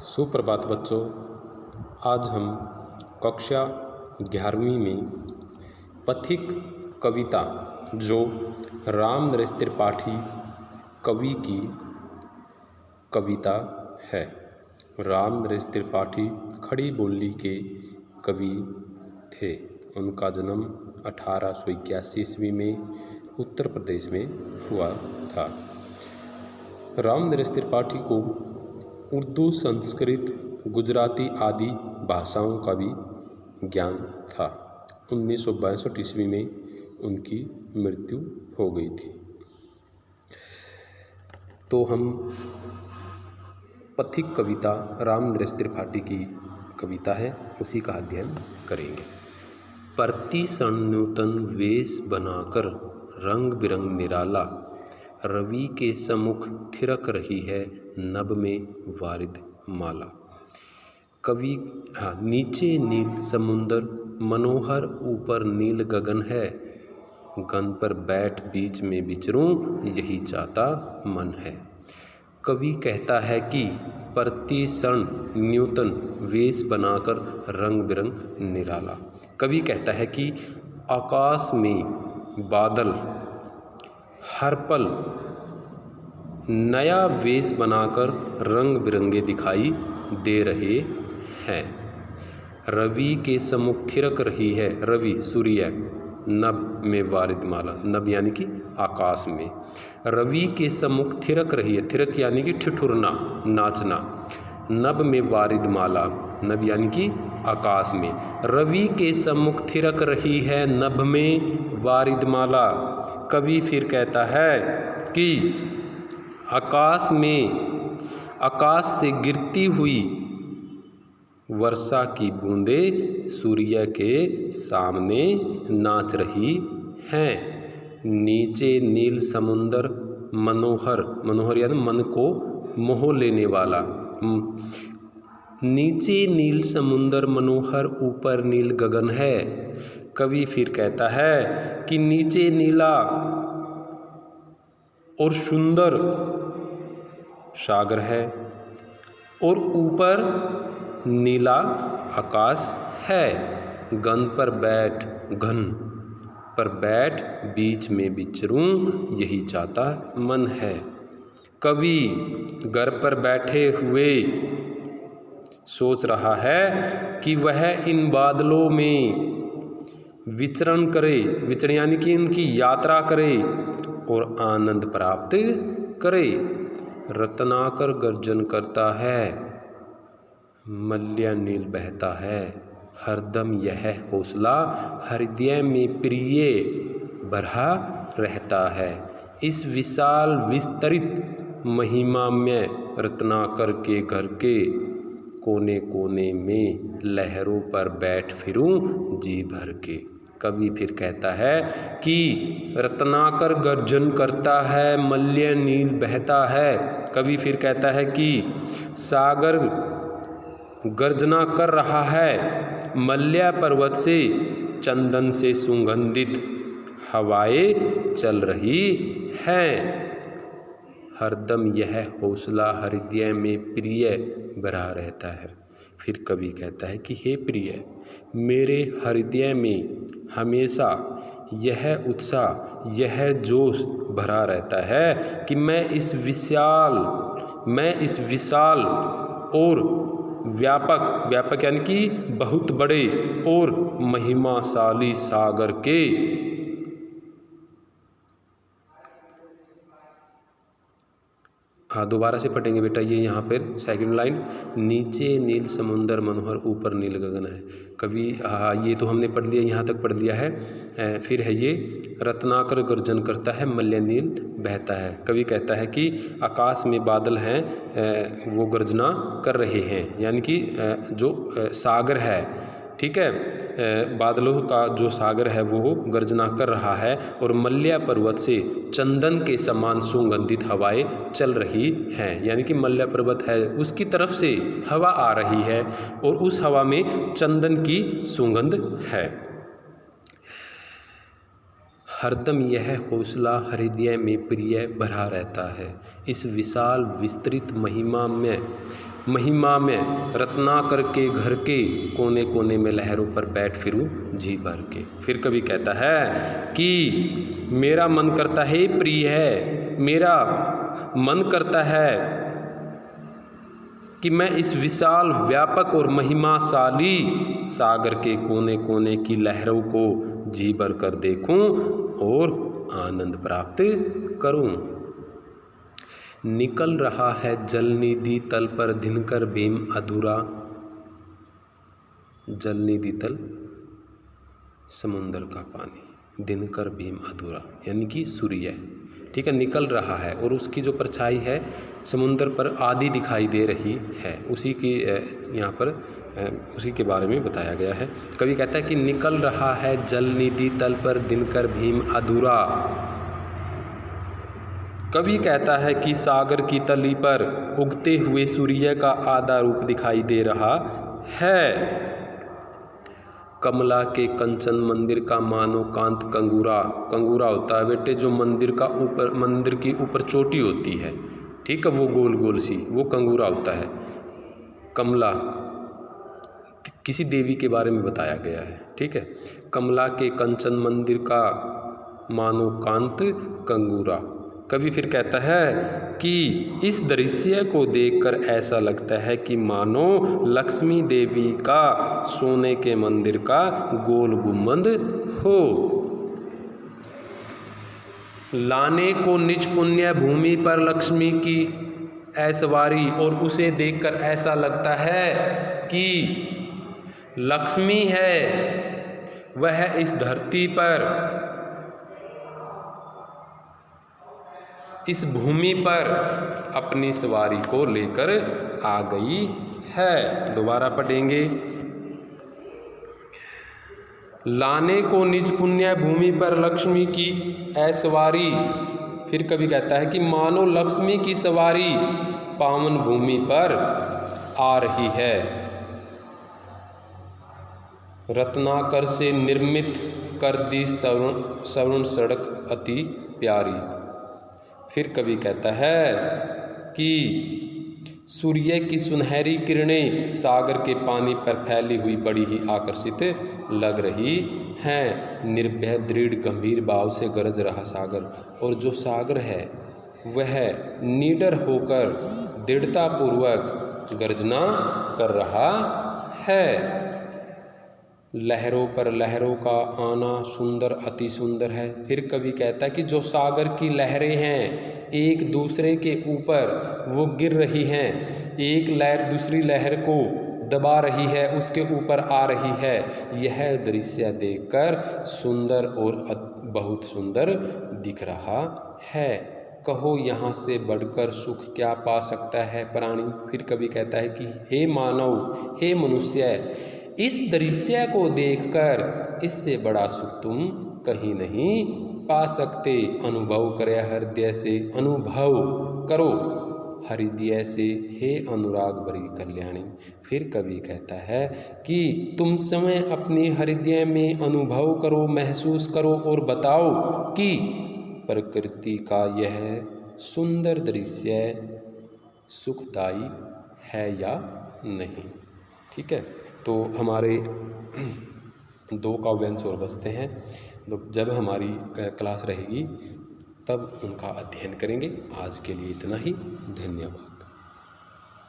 सुप्रभात बच्चों। आज हम कक्षा 11वीं में पथिक कविता जो राम नरेश त्रिपाठी कवि की कविता है। राम नरेश त्रिपाठी खड़ी बोली के कवि थे। उनका जन्म 1881 ईस्वी में उत्तर प्रदेश में हुआ था। राम नरेश त्रिपाठी को उर्दू, संस्कृत, गुजराती आदि भाषाओं का भी ज्ञान था। 1962 ईस्वी में उनकी मृत्यु हो गई थी। तो हम पथिक कविता राम नरेश त्रिपाठी की कविता है, उसी का अध्ययन करेंगे। प्रतिक्षण नूतन वेश बनाकर रंग बिरंग निराला, रवि के सम्मुख थिरक रही है नभ में वारिद माला। कवि नीचे नील समुंदर मनोहर, ऊपर नील गगन है, गगन पर बैठ बीच में विचरूं यही चाहता मन है। कवि कहता है कि प्रतिक्षण नूतन वेश बनाकर रंग बिरंग निराला। कवि कहता है कि आकाश में बादल हर पल नया वेश बनाकर रंग बिरंगे दिखाई दे रहे हैं। रवि के सम्मुख थिरक रही है, रवि सूर्य, नभ में वारिद माला, नभ यानी कि आकाश में। रवि के सम्मुख थिरक रही है, थिरक यानी कि ठिठुरना, नाचना। नभ में वारिद माला, नभ यानी कि आकाश में। रवि के सम्मुख थिरक रही है नभ में वारिद माला। कवि फिर कहता है कि आकाश से गिरती हुई वर्षा की बूंदें सूर्य के सामने नाच रही हैं। नीचे नील समुंदर मनोहर, मनोहर यानी मन को मोह लेने वाला। नीचे नील समुंदर मनोहर, ऊपर नील गगन है। कवि फिर कहता है कि नीचे नीला और सुंदर सागर है और ऊपर नीला आकाश है। घन पर बैठ बीच में विचरूं यही चाहता मन है। कवि घर पर बैठे हुए सोच रहा है कि वह इन बादलों में विचरण करे, विचरण यानी कि इनकी यात्रा करे और आनंद प्राप्त करे। रत्नाकर गर्जन करता है, मल्य नील बहता है, हरदम यह हौसला हृदय में प्रिय भरा रहता है। इस विशाल विस्तृत महिमामय रत्नाकर के घर के कोने कोने में लहरों पर बैठ फिरूं जी भर के। कवि फिर कहता है कि रत्नाकर गर्जन करता है, मल्य नील बहता है। कवि फिर कहता है कि सागर गर्जना कर रहा है, मल्य पर्वत से चंदन से सुगंधित हवाएं चल रही हैं। हरदम यह हौसला हृदय में प्रिय भरा रहता है। फिर कवि कहता है कि हे प्रिय, मेरे हृदय में हमेशा यह उत्साह, यह जोश भरा रहता है कि मैं इस विशाल और व्यापक यानी कि बहुत बड़े और महिमाशाली सागर के दोबारा से पढ़ेंगे बेटा। ये यहाँ पर सेकंड लाइन, नीचे नील समुंदर मनोहर, ऊपर नील गगन है। कवि ये तो हमने पढ़ लिया, यहाँ तक पढ़ लिया है। फिर है ये रत्नाकर गर्जन करता है, मल्य नील बहता है। कवि कहता है कि आकाश में बादल हैं, वो गर्जना कर रहे हैं, यानी कि जो सागर है, ठीक है, बादलों का जो सागर है वो गर्जना कर रहा है और मल्य पर्वत से चंदन के समान सुगंधित हवाएं चल रही हैं। यानी कि मल्य पर्वत है, उसकी तरफ से हवा आ रही है और उस हवा में चंदन की सुगंध है। हरदम यह हौसला हृदय में प्रिय भरा रहता है। इस विशाल विस्तृत महिमा में महिमा में रत्नाकर के घर के कोने कोने में लहरों पर बैठ फिरूं जी भर के। फिर कभी कहता है कि मेरा मन करता है प्रिय है, मेरा मन करता है कि मैं इस विशाल व्यापक और महिमाशाली सागर के कोने कोने की लहरों को जी भर कर देखूं और आनंद प्राप्त करूं। निकल रहा है जल निधि तल पर दिनकर भीम अधूरा। जल निधि तल समुंदर का पानी, दिनकर भीम अधूरा यानी कि सूर्य, ठीक है, निकल रहा है और उसकी जो परछाई है समुंदर पर आधी दिखाई दे रही है, उसी की यहाँ पर उसी के बारे में बताया गया है। कवि कहता है कि निकल रहा है जल निधि तल पर दिनकर भीम अधूरा। कवि कहता है कि सागर की तली पर उगते हुए सूर्य का आधा रूप दिखाई दे रहा है। कमला के कंचन मंदिर का मानो कांत कंगूरा। कंगूरा होता है बेटे जो मंदिर की ऊपर चोटी होती है, ठीक है, वो गोल गोल सी, वो कंगूरा होता है। कमला किसी देवी के बारे में बताया गया है, ठीक है। कमला के कंचन मंदिर का मानो कांत कंगूरा। कवि फिर कहता है कि इस दृश्य को देखकर ऐसा लगता है कि मानो लक्ष्मी देवी का सोने के मंदिर का गोल गुंबद हो। लाने को निज पुण्य भूमि पर लक्ष्मी की ऐसवारी, और उसे देखकर ऐसा लगता है कि लक्ष्मी है वह इस धरती पर, इस भूमि पर अपनी सवारी को लेकर आ गई है। दोबारा पढ़ेंगे। लाने को निज पुण्य भूमि पर लक्ष्मी की ऐसवारी। फिर कभी कहता है कि मानो लक्ष्मी की सवारी पावन भूमि पर आ रही है। रत्नाकर से निर्मित कर दी स्वर्ण सड़क अति प्यारी। फिर कवि कहता है कि सूर्य की सुनहरी किरणें सागर के पानी पर फैली हुई बड़ी ही आकर्षित लग रही हैं। निर्भय दृढ़ गंभीर भाव से गरज रहा सागर, और जो सागर है वह निडर होकर दृढ़तापूर्वक गर्जना कर रहा है। लहरों पर लहरों का आना सुंदर अति सुंदर है। फिर कवि कहता है कि जो सागर की लहरें हैं एक दूसरे के ऊपर वो गिर रही हैं, एक लहर दूसरी लहर को दबा रही है, उसके ऊपर आ रही है। यह दृश्य देखकर सुंदर और बहुत सुंदर दिख रहा है। कहो यहाँ से बढ़कर सुख क्या पा सकता है प्राणी। फिर कवि कहता है कि हे मानव, हे मनुष्य, इस दृश्य को देखकर इससे बड़ा सुख तुम कहीं नहीं पा सकते। अनुभव करे हृदय से, अनुभव करो हृदय से, हे अनुराग भरी कल्याणी। फिर कवि कहता है कि तुम समय अपनी हृदय में अनुभव करो, महसूस करो और बताओ कि प्रकृति का यह सुंदर दृश्य सुखदायी है या नहीं। ठीक है, तो हमारे 2 काव्यांश और बचते हैं। तो जब हमारी क्लास रहेगी तब उनका अध्ययन करेंगे। आज के लिए इतना ही। धन्यवाद।